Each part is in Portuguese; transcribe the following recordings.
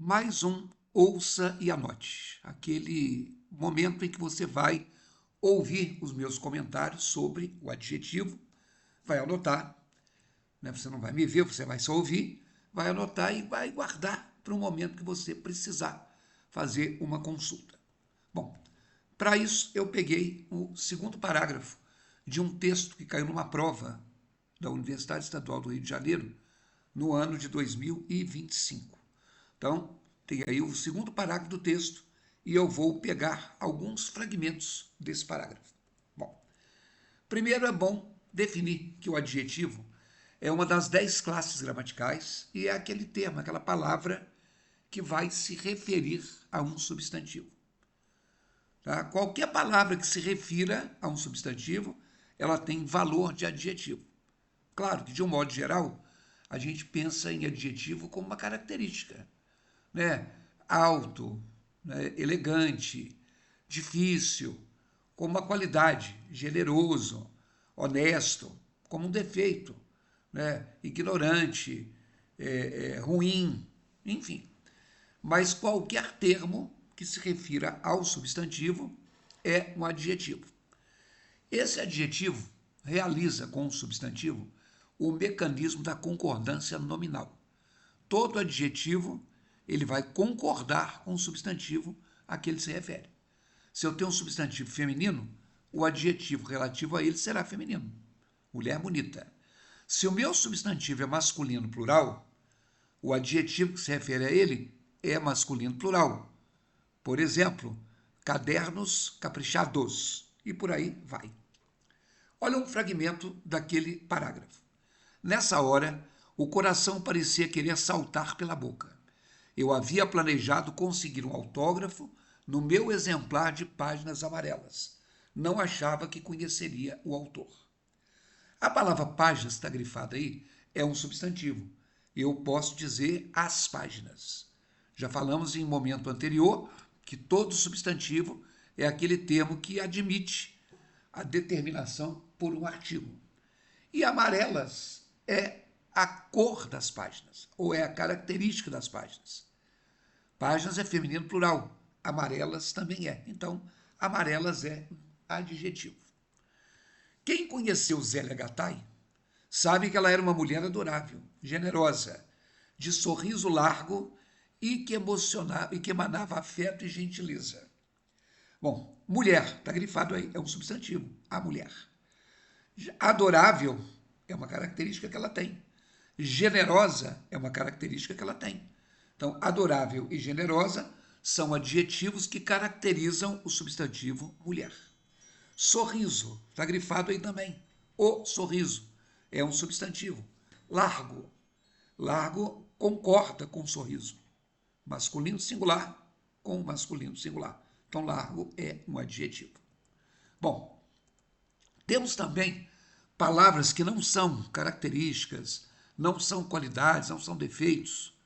Mais um ouça e anote, aquele momento em que você vai ouvir os meus comentários sobre o adjetivo, vai anotar, né? Você não vai me ver, você vai só ouvir, vai anotar e vai guardar para um momento que você precisar fazer uma consulta. Bom, para isso eu peguei o segundo parágrafo de um texto que caiu numa prova da Universidade Estadual do Rio de Janeiro no ano de 2025. Então, tem aí o segundo parágrafo do texto e eu vou pegar alguns fragmentos desse parágrafo. Bom, primeiro é bom definir que o adjetivo é uma das 10 classes gramaticais e é aquele termo, aquela palavra que vai se referir a um substantivo. Tá? Qualquer palavra que se refira a um substantivo, ela tem valor de adjetivo. Claro que, de um modo geral, a gente pensa em adjetivo como uma característica, né? Alto, né? Elegante, difícil, como uma qualidade, generoso, honesto, como um defeito, né? Ignorante, ruim, enfim. Mas qualquer termo que se refira ao substantivo é um adjetivo. Esse adjetivo realiza com o substantivo o mecanismo da concordância nominal. Todo adjetivo ele vai concordar com o substantivo a que ele se refere. Se eu tenho um substantivo feminino, o adjetivo relativo a ele será feminino. Mulher bonita. Se o meu substantivo é masculino plural, o adjetivo que se refere a ele é masculino plural. Por exemplo, cadernos caprichados. E por aí vai. Olha um fragmento daquele parágrafo. Nessa hora, o coração parecia querer saltar pela boca. Eu havia planejado conseguir um autógrafo no meu exemplar de páginas amarelas. Não achava que conheceria o autor. A palavra páginas está grifada aí, é um substantivo. Eu posso dizer as páginas. Já falamos em momento anterior que todo substantivo é aquele termo que admite a determinação por um artigo. E amarelas é a cor das páginas, ou é a característica das páginas. Páginas é feminino plural, amarelas também é. Então, amarelas é adjetivo. Quem conheceu Zélia Gattai sabe que ela era uma mulher adorável, generosa, de sorriso largo e que emocionava e que emanava afeto e gentileza. Bom, mulher, está grifado aí, é um substantivo, a mulher. Adorável é uma característica que ela tem. Generosa é uma característica que ela tem. Então, adorável e generosa são adjetivos que caracterizam o substantivo mulher. Sorriso, está grifado aí também. O sorriso é um substantivo. Largo. Largo concorda com sorriso. Masculino singular com masculino singular. Então, largo é um adjetivo. Bom, temos também palavras que não são características, não são qualidades, não são defeitos,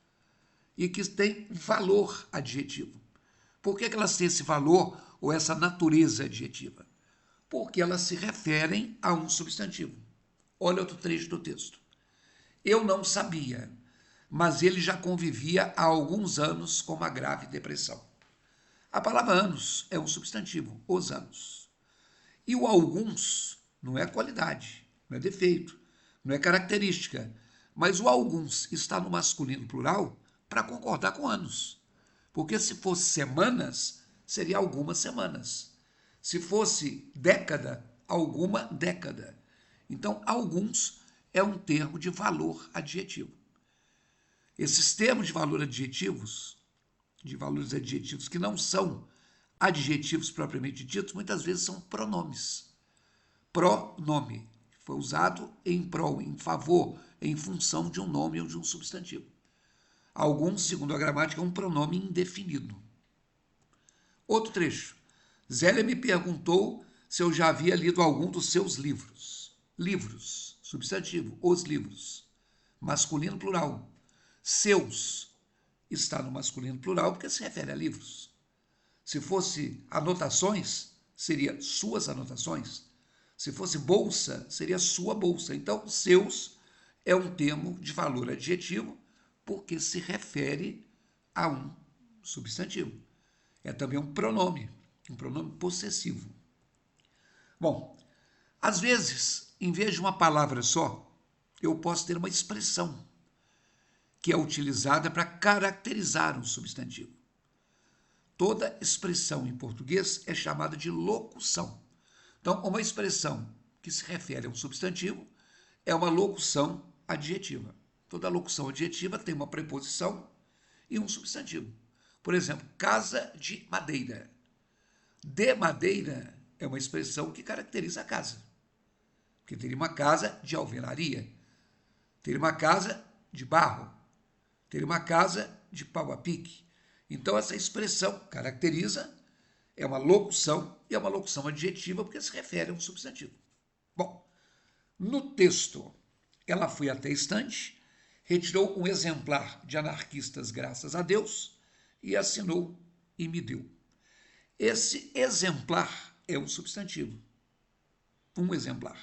e que têm valor adjetivo. Por que elas têm esse valor ou essa natureza adjetiva? Porque elas se referem a um substantivo. Olha outro trecho do texto. Eu não sabia, mas ele já convivia há alguns anos com uma grave depressão. A palavra anos é um substantivo, os anos. E o alguns não é qualidade, não é defeito, não é característica, mas o alguns está no masculino plural para concordar com anos. Porque se fosse semanas, seria algumas semanas. Se fosse década, alguma década. Então, alguns é um termo de valor adjetivo. Esses termos de valores adjetivos que não são adjetivos propriamente ditos, muitas vezes são pronomes. Pronome foi usado em prol, em favor, em função de um nome ou de um substantivo. Alguns, segundo a gramática, é um pronome indefinido. Outro trecho. Zélia me perguntou se eu já havia lido algum dos seus livros. Livros, substantivo, os livros. Masculino plural. Seus está no masculino plural porque se refere a livros. Se fosse anotações, seria suas anotações. Se fosse bolsa, seria sua bolsa. Então, seus é um termo de valor adjetivo porque se refere a um substantivo. É também um pronome possessivo. Bom, às vezes, em vez de uma palavra só, eu posso ter uma expressão que é utilizada para caracterizar um substantivo. Toda expressão em português é chamada de locução. Então, uma expressão que se refere a um substantivo é uma locução adjetiva. Toda locução adjetiva tem uma preposição e um substantivo. Por exemplo, casa de madeira. De madeira é uma expressão que caracteriza a casa. Porque teria uma casa de alvenaria, teria uma casa de barro, teria uma casa de pau a pique. Então, essa expressão caracteriza, é uma locução e é uma locução adjetiva porque se refere a um substantivo. Bom, no texto, ela foi até a estante, retirou um exemplar de Anarquistas, Graças a Deus, e assinou e me deu. Esse exemplar é um substantivo. Um exemplar.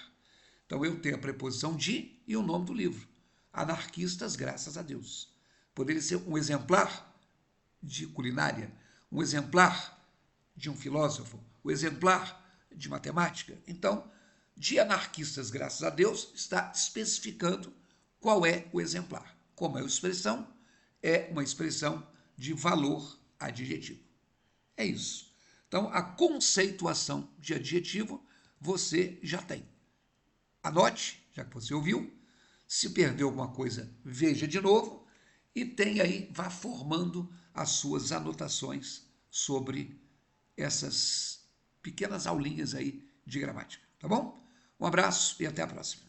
Então, eu tenho a preposição de e o nome do livro. Anarquistas, Graças a Deus. Poderia ser um exemplar de culinária, um exemplar de um filósofo, um exemplar de matemática. Então, de Anarquistas, Graças a Deus, está especificando qual é o exemplar. Como é a expressão? É uma expressão de valor adjetivo. É isso. Então, a conceituação de adjetivo você já tem. Anote, já que você ouviu. Se perdeu alguma coisa, veja de novo. E tem aí, vá formando as suas anotações sobre essas pequenas aulinhas aí de gramática. Tá bom? Um abraço e até a próxima.